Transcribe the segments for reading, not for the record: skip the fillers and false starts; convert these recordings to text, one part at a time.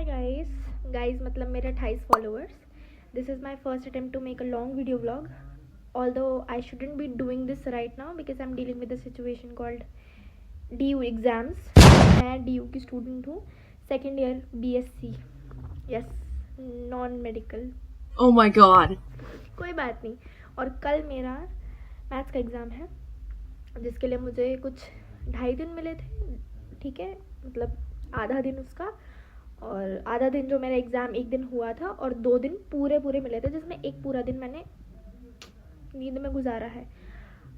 guys मतलब मेरे 28 followers. This is my first attempt to make a long video vlog. Although I shouldn't be doing this right now because I'm dealing with a situation called DU exams. मैं DU की student हूँ, second year BSc. Yes, non medical. Oh my god. कोई बात नहीं. और कल मेरा maths का एग्ज़ाम है जिसके लिए मुझे कुछ 2.5 दिन मिले थे. ठीक है, मतलब आधा दिन उसका और आधा दिन जो मेरा एग्ज़ाम एक दिन हुआ था और 2 दिन पूरे मिले थे जिसमें एक पूरा दिन मैंने नींद में गुजारा है.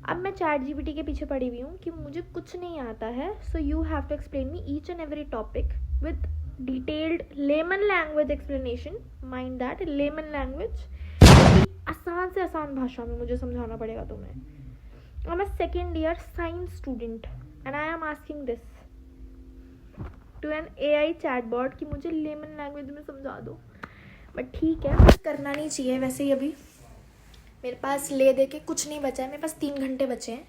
अब मैं चैट जीपीटी के पीछे पड़ी हुई हूँ कि मुझे कुछ नहीं आता है, so you have to explain me each and every topic with detailed layman language explanation. Mind that, layman language, आसान से आसान भाषा में मुझे समझाना पड़ेगा तुम्हें. I am a second year science student and I am asking this to an AI chatbot कि मुझे लेमन लैंग्वेज में समझा दो. बट ठीक है, करना नहीं चाहिए वैसे ही. अभी मेरे पास ले दे के कुछ नहीं बचा है. मेरे पास 3 घंटे बचे हैं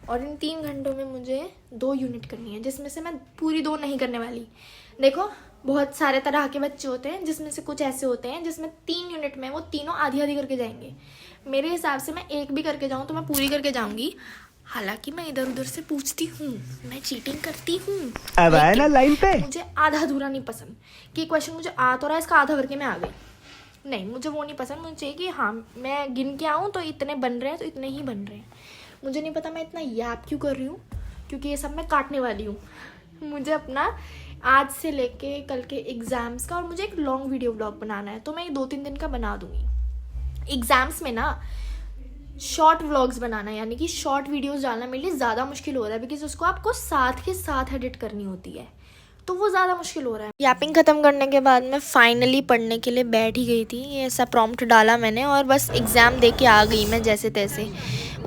और इन 3 घंटों में मुझे 2 यूनिट करनी है जिसमें से मैं पूरी 2 नहीं करने वाली. देखो, बहुत सारे तरह के बच्चे होते हैं जिसमें से कुछ ऐसे होते हैं जिसमें 3 यूनिट में वो तीनों आधी आधी करके जाएंगे. मेरे हिसाब से मैं एक भी करके जाऊँ तो मैं पूरी करके जाऊँगी. हालांकि मैं इधर उधर से पूछती हूँ, मैं चीटिंग करती हूँ. अब आया ना लाइन पे. मुझे आधा अधूरा नहीं पसंद कि क्वेश्चन मुझे आ तो रहा है, इसका आधा करके मैं आ गई. नहीं, मुझे वो नहीं पसंद. मुझे चाहिए कि हाँ, मैं गिन के आऊँ तो इतने बन रहे हैं तो इतने ही बन रहे हैं. मुझे नहीं पता मैं इतना याद क्यों कर रही हूँ, क्योंकि ये सब मैं काटने वाली हूँ. मुझे अपना आज से लेके कल के एग्ज़ाम्स का और मुझे एक लॉन्ग वीडियो ब्लॉग बनाना है तो मैं 2-3 दिन का बना दूँगी. एग्ज़ाम्स में ना शॉर्ट व्लॉग्स बनाना, यानी कि शॉर्ट वीडियोस डालना मेरे लिए ज़्यादा मुश्किल हो रहा है बिकॉज उसको आपको साथ के साथ एडिट करनी होती है, तो वो ज़्यादा मुश्किल हो रहा है. यापिंग ख़त्म करने के बाद मैं फाइनली पढ़ने के लिए बैठ ही गई थी. ऐसा प्रॉम्प्ट डाला मैंने और बस एग्ज़ाम दे के आ गई मैं जैसे तैसे.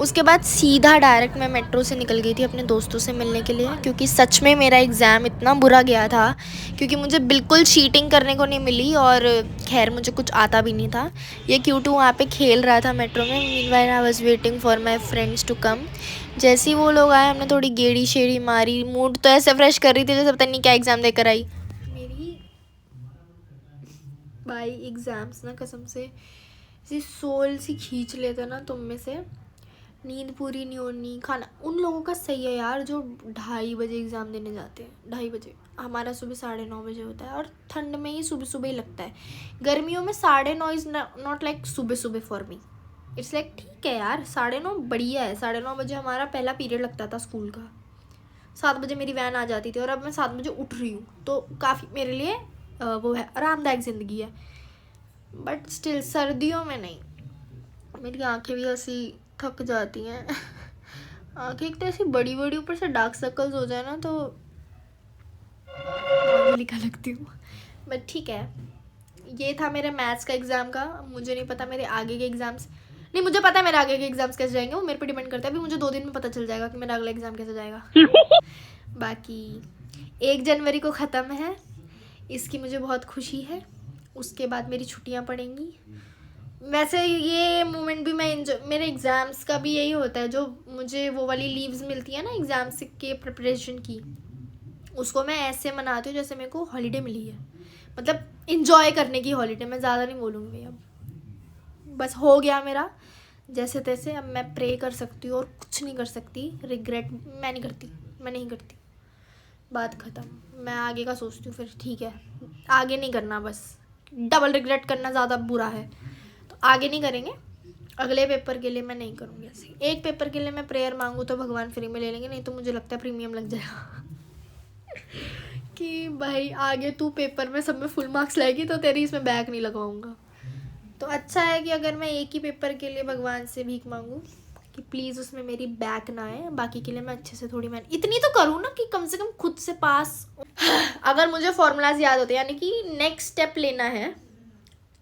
उसके बाद सीधा डायरेक्ट मैं मेट्रो से निकल गई थी अपने दोस्तों से मिलने के लिए, क्योंकि सच में मेरा एग्ज़ाम इतना बुरा गया था क्योंकि मुझे बिल्कुल चीटिंग करने को नहीं मिली और खैर मुझे कुछ आता भी नहीं था. ये क्यूटू वहाँ पे खेल रहा था मेट्रो में. Meanwhile I was waiting for my friends to come. जैसे ही वो लोग आए हमने थोड़ी गेड़ी शेड़ी मारी. मूड तो ऐसे फ्रेश कर रही थी जैसे पता नहीं क्या एग्ज़ाम देकर आई. मेरी भाई एग्ज़ाम्स ना कसम से ऐसी सोल सी खींच लेते ना तुम में से. नींद पूरी नहीं होनी, खाना. उन लोगों का सही है यार जो 2:30 बजे एग्ज़ाम देने जाते हैं. 2:30 बजे, हमारा सुबह 9:30 बजे होता है और ठंड में ही सुबह सुबह ही लगता है. गर्मियों में 9:30 इज़ नॉट लाइक सुबह सुबह फॉर मी. इट्स लाइक ठीक है यार, 9:30 बढ़िया है. 9:30 बजे हमारा पहला पीरियड लगता था स्कूल का. 7 बजे मेरी वैन आ जाती थी और अब मैं 7 बजे उठ रही हूँ तो काफ़ी मेरे लिए वो है, आरामदायक ज़िंदगी है. बट स्टिल सर्दियों में नहीं. मेरी आँखें भी ऐसी थक जाती हैं. आँखें एक तो ऐसी बड़ी बड़ी, ऊपर से डार्क सर्कल्स हो जाए ना तो बहुत लिखा लगती हूँ. बट ठीक है, ये था मेरे मैथ्स का एग्ज़ाम का. मुझे नहीं पता मेरे आगे के एग्ज़ाम्स, नहीं मुझे पता है मेरे आगे के एग्ज़ाम्स कैसे जाएंगे, वो मेरे पे डिपेंड करता है. अभी मुझे 2 दिन में पता चल जाएगा कि मेरा अगला एग्ज़ाम कैसे जाएगा. बाकी 1 जनवरी को ख़त्म है, इसकी मुझे बहुत खुशी है. उसके बाद मेरी छुट्टियाँ पड़ेंगी. वैसे ये मोमेंट भी मैं एंजॉय, मेरे एग्ज़ाम्स का भी यही होता है. जो मुझे वो वाली लीव्स मिलती है ना एग्ज़ाम्स के प्रिपरेशन की, उसको मैं ऐसे मनाती हूँ जैसे मेरे को हॉलीडे मिली है. मतलब इंजॉय करने की हॉलीडे. मैं ज़्यादा नहीं बोलूँगी. अब बस हो गया मेरा जैसे तैसे. अब मैं प्रे कर सकती हूँ और कुछ नहीं कर सकती. रिग्रेट मैं नहीं करती. बात ख़त्म. मैं आगे का सोचती हूँ फिर. ठीक है, आगे नहीं करना, बस डबल रिग्रेट करना ज़्यादा बुरा है तो आगे नहीं करेंगे. अगले पेपर के लिए मैं नहीं करूँगी ऐसे. एक पेपर के लिए मैं प्रेयर मांगूँ तो भगवान फ्री में ले लेंगे, नहीं तो मुझे लगता है प्रीमियम लग जाएगा. कि भाई आगे तू पेपर में सब में फुल मार्क्स लाएगी तो तेरी इसमें बैक नहीं लगवाऊंगा. तो अच्छा है कि अगर मैं एक ही पेपर के लिए भगवान से भीख मांगूँ कि प्लीज़ उसमें मेरी बैक ना आए, बाकी के लिए मैं अच्छे से थोड़ी मैं इतनी तो करूँ ना कि कम से कम खुद से पास. अगर मुझे फॉर्मूलाज याद होते, यानी कि नेक्स्ट स्टेप लेना है.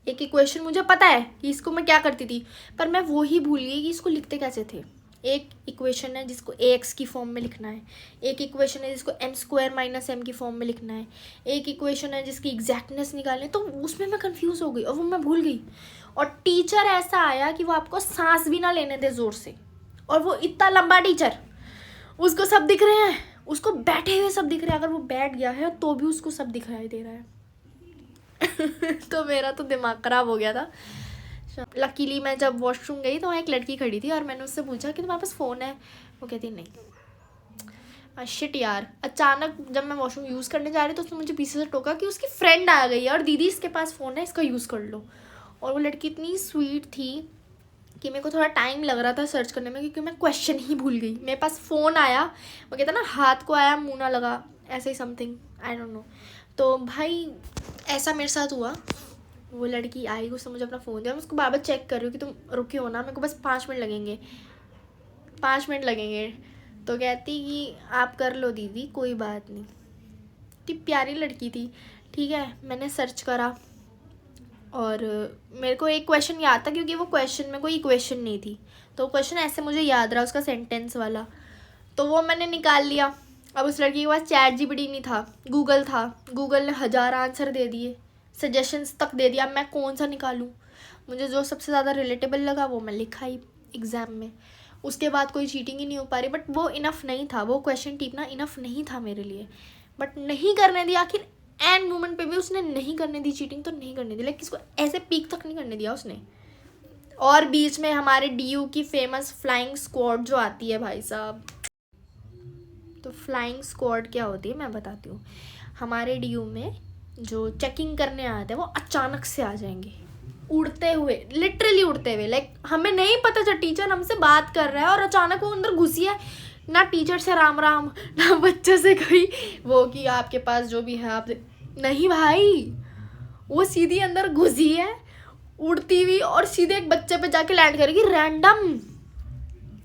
एक इक्वेशन मुझे पता है कि इसको मैं क्या करती थी, पर मैं वो ही भूल गई कि इसको लिखते कैसे थे. एक इक्वेशन है जिसको ax की फॉर्म में लिखना है. एक इक्वेशन है जिसको m² - m की फॉर्म में लिखना है. एक इक्वेशन है जिसकी एग्जैक्टनेस निकालनी है. तो उसमें मैं कंफ्यूज हो गई और वो मैं भूल गई. और टीचर ऐसा आया कि वो आपको सांस भी ना लेने दे ज़ोर से. और वो इतना लंबा टीचर, उसको सब दिख रहे हैं, उसको बैठे हुए सब दिख रहे हैं. अगर वो बैठ गया है तो भी उसको सब दिखाई दे रहा है. तो मेरा तो दिमाग ख़राब हो गया था। लकीली मैं जब वॉशरूम गई तो वहाँ एक लड़की खड़ी थी और मैंने उससे पूछा कि तुम्हारे पास फ़ोन है? वो कहती नहीं। शिट यार, अचानक जब मैं वॉशरूम यूज़ करने जा रही तो उसने मुझे पीछे से टोका कि उसकी फ्रेंड आ गई है और दीदी इसके पास फ़ोन है, इसका यूज़ कर लो। और वो लड़की इतनी स्वीट थी कि मेरे को थोड़ा टाइम लग रहा था सर्च करने में, क्योंकि मैं क्वेश्चन ही भूल गई। मेरे पास फ़ोन आया, वो कहता ना हाथ को आया मुँह ना लगा, ऐसे ही समथिंग, आई डोंट नो। तो भाई ऐसा मेरे साथ हुआ। वो लड़की आई, उसने मुझे अपना फ़ोन दिया, मैं उसको बार बार चेक कर रही हूँ कि तुम रुके हो ना, मेरे को बस 5 मिनट लगेंगे, 5 मिनट लगेंगे। तो कहती कि आप कर लो दीदी, कोई बात नहीं। इतनी प्यारी लड़की थी। ठीक है, मैंने सर्च करा और मेरे को एक क्वेश्चन याद था, क्योंकि वो क्वेश्चन में कोई इक्वेशन नहीं थी, तो क्वेश्चन ऐसे मुझे याद रहा, उसका सेंटेंस वाला, तो वो मैंने निकाल लिया। अब उस लड़की के पास चैट जीपीटी नहीं था, गूगल था। गूगल ने 1000 आंसर दे दिए, सजेशंस तक दे दिया। अब मैं कौन सा निकालूं? मुझे जो सबसे ज़्यादा रिलेटेबल लगा वो मैं लिखा ही एग्ज़ाम में। उसके बाद कोई चीटिंग ही नहीं हो पा रही, बट वो इनफ नहीं था, वो क्वेश्चन टीपना इनफ नहीं था मेरे लिए। बट नहीं करने दिया, आखिर एंड मोमेंट पे भी उसने नहीं करने दी चीटिंग, तो नहीं करने दी, लाइक किसको ऐसे पीक तक नहीं करने दिया उसने। और बीच में हमारे डीयू की फेमस फ्लाइंग स्क्वाड जो आती है भाई साहब। तो फ्लाइंग स्क्वाड क्या होती है मैं बताती हूँ। हमारे डीयू में जो चेकिंग करने आते हैं वो अचानक से आ जाएंगे, उड़ते हुए, लिटरली उड़ते हुए। लाइक हमें नहीं पता चल, टीचर हमसे बात कर रहा है और अचानक वो अंदर घुसी है। ना टीचर से राम राम, ना बच्चे से कोई वो कि आपके पास जो भी है आप नहीं भाई, वो सीधी अंदर घुसी है उड़ती हुई और सीधे एक बच्चे पे जाके लैंड करेगी रैंडम।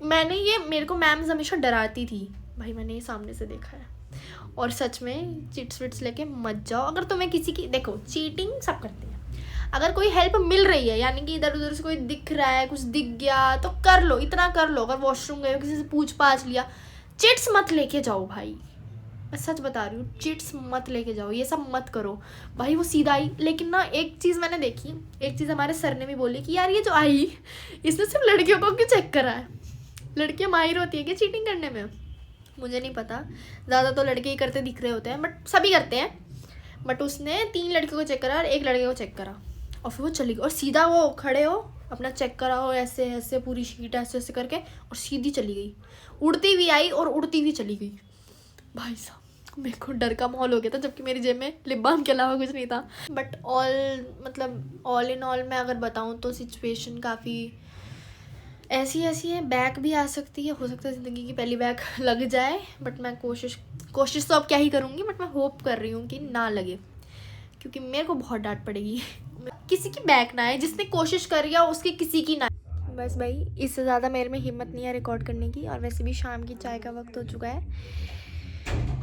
मेरे को मैम्स हमेशा डराती थी भाई, मैंने ये सामने से देखा है। और सच में चिट्स विट्स लेके मत जाओ। अगर तुम्हें किसी की, देखो चीटिंग सब करते हैं, अगर कोई हेल्प मिल रही है, यानी कि इधर उधर से कोई दिख रहा है, कुछ दिख गया तो कर लो, इतना कर लो। अगर वॉशरूम गए हो, किसी से पूछ पाछ लिया, चिट्स मत लेके जाओ भाई, मैं सच बता रही हूँ, चिट्स मत लेके जाओ, ये सब मत करो भाई। वो सीधा आई, लेकिन ना एक चीज़ मैंने देखी, एक चीज़ हमारे सर ने भी बोली कि यार ये जो आई इसने सिर्फ लड़कियों को क्यों चेक करा है? लड़कियाँ माहिर होती है क्या चीटिंग करने में? मुझे नहीं पता, ज़्यादा तो लड़के ही करते दिख रहे होते हैं, बट सभी करते हैं। बट उसने 3 लड़कियों को चेक करा और 1 लड़के को चेक करा, और फिर वो चली गई। और सीधा वो खड़े हो, अपना चेक करा हो, ऐसे ऐसे पूरी शीट ऐसे ऐसे करके, और सीधी चली गई, उड़ती हुई आई और उड़ती हुई चली गई। भाई साहब मेरे को डर का माहौल हो गया था, जबकि मेरी जेब में लिप बाम के अलावा कुछ नहीं था। बट ऑल इन ऑल मैं अगर बताऊँ तो सिचुएशन काफ़ी ऐसी है, बैक भी आ सकती है, हो सकता है ज़िंदगी की पहली बैक लग जाए। बट मैं कोशिश तो अब क्या ही करूँगी, बट मैं होप कर रही हूँ कि ना लगे, क्योंकि मेरे को बहुत डांट पड़ेगी। किसी की बैक ना आए, जिसने कोशिश करी है उसकी किसी की ना। बस भाई, इससे ज़्यादा मेरे में हिम्मत नहीं है रिकॉर्ड करने की, और वैसे भी शाम की चाय का वक्त हो चुका है।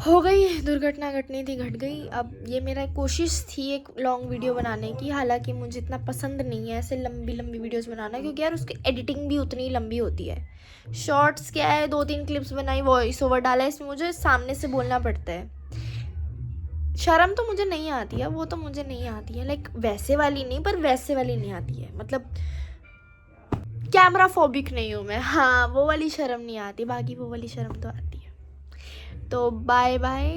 हो गई दुर्घटना, घटनी थी, घट गई। अब ये मेरा कोशिश थी एक लॉन्ग वीडियो बनाने की, हालांकि मुझे इतना पसंद नहीं है ऐसे लंबी वीडियोस बनाना, क्योंकि यार उसकी एडिटिंग भी उतनी लंबी होती है। शॉर्ट्स क्या है, 2-3 क्लिप्स बनाई, वॉइस ओवर डाला, इसमें मुझे सामने से बोलना पड़ता है। शर्म तो मुझे नहीं आती है, वो तो मुझे नहीं आती है, लाइक वैसे वाली नहीं, पर वैसे वाली नहीं आती है, मतलब कैमरा फोबिक नहीं हूँ मैं, हाँ वो वाली शर्म नहीं आती, बाकी वो वाली शर्म तो आती है। तो बाय बाय,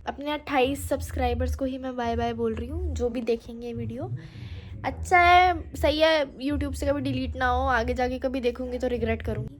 अपने 28 सब्सक्राइबर्स को ही मैं बाय बाय बोल रही हूँ, जो भी देखेंगे ये वीडियो। अच्छा है, सही है, यूट्यूब से कभी डिलीट ना हो, आगे जाके कभी देखूँगी तो रिग्रेट करूँगी।